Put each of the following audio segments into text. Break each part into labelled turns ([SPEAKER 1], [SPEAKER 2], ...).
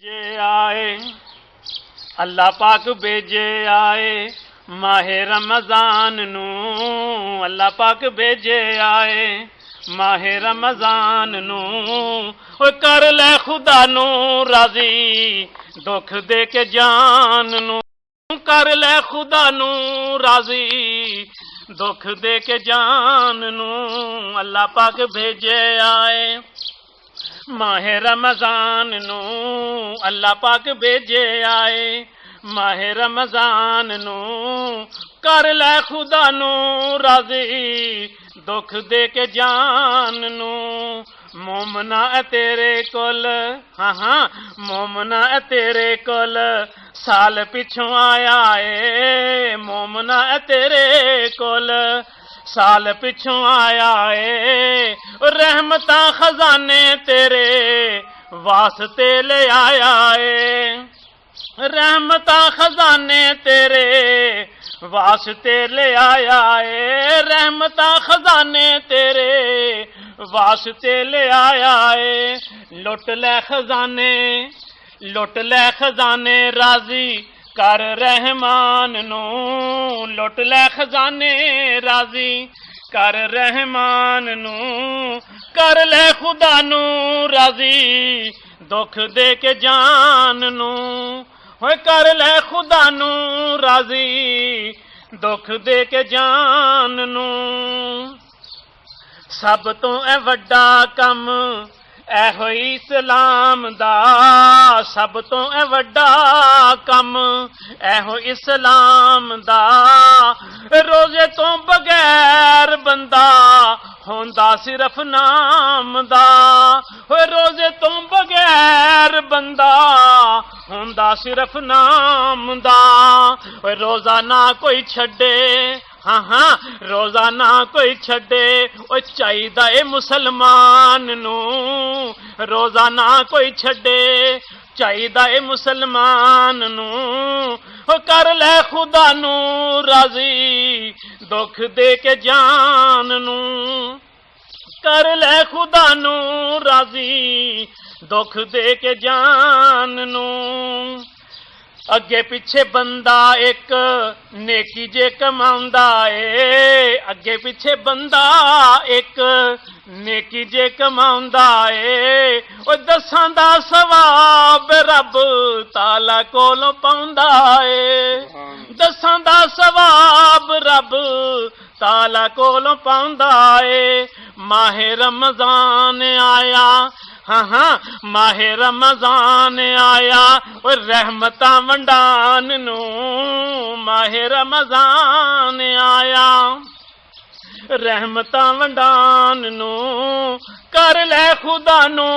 [SPEAKER 1] जे आए अल्लाह पाक भेजे आए माहे रमजान नू, अल्लाह पाक भेजे आए माहे रमजान नू। ओ कर ले खुदा नू राजी दुख दे के जान नू, कर ले खुदा नू राजी दुख दे के जान नू। अल्लाह पाक भेजे आए माहे रमजान नू, अल्लाह पाक भेजे आए माहे रमजान नू। कर ले खुदा नू राजी दुख दे के जान नू। मोमना है तेरे कोल, हाँ हाँ मोमना है तेरे कोल साल पिछों आया है। मोमना है तेरे कोल साल पिछों आया है। रहमता खजाने तेरे वास्ते ले आया है। रहमता खजाने तेरे वास्ते ले आया है। रहमता खजाने तेरे वास्ते ले आया है। लुट ले खजाने, लुट ले खजाने राजी कर रहमान नू। लुट ले खजाने राजी कर रहमान नू। कर ले खुदा नू राजी दुख दे के जान नू। होए कर ले खुदा नू राजी दुख दे के जान नू। सब तो ए वड्डा कम एहो इस्लाम दा, सब तो ए वड्डा कम एहो इस्लाम दा। रोजे तो बगैर बंदा होंदा सिर्फ नाम दा। रोजे तो बगैर बंदा होंदा सिर्फ नाम दा। रोजाना कोई छड़े, हाँ हाँ रोजाना कोई छड़े ओ चाहिदा ए मुसलमान नू। रोजाना कोई छड़े चाहिदा ए मुसलमान नू। ओ कर ले खुदा नू राजी दुख दे के जान नू। कर ले खुदा नू राजी दुख दे के जान नू। अगे पिछे बंदा एक नेकी जे कमांदा ए। अगे पिछे बंदा एक नेकी जे कमांदा ए। ओ दसां दा सवाब रब ताला कोलों पाउंदा ए। दसां दा सवाब रब ताला कोलों पाउंदा ए। माहे रमजान आया, हाँ हाँ माहे रमजान आया और रहमतां वंडान नू। माहे रमजान आया रहमतां वंडान नू। कर ले खुदा नू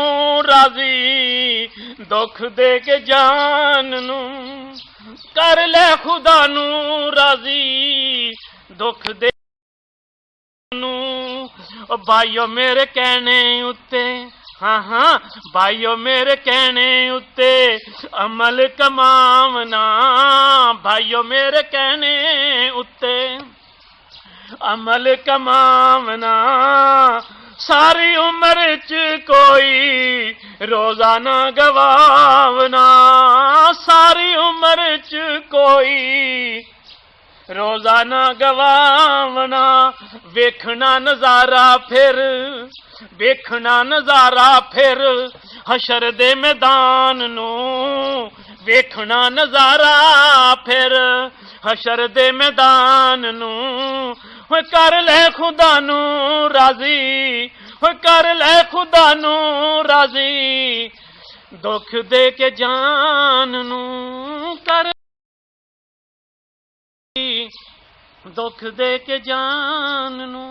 [SPEAKER 1] राजी दुख दे के जान नू। कर ले खुदा नू राजी दुख दे नू। ओ भाइयों मेरे कहने उत्ते, हाँ हाँ भाइयों मेरे कहने उत्ते अमल कमावना। भाइयों मेरे कहने उत्ते अमल कमावना। सारी उम्र च कोई रोजाना गवावना। सारी उम्र च कोई रोजाना गवावना। वेखना नजारा फिर, वेखना नजारा फिर हशर दे मैदान नू। वेखना नजारा फिर हशर दे मैदान नू। हो कर ले खुदा नू राजी, हो कर ले खुदा नू राजी दुख दे के जान नू। कर दुख दे के जान नू।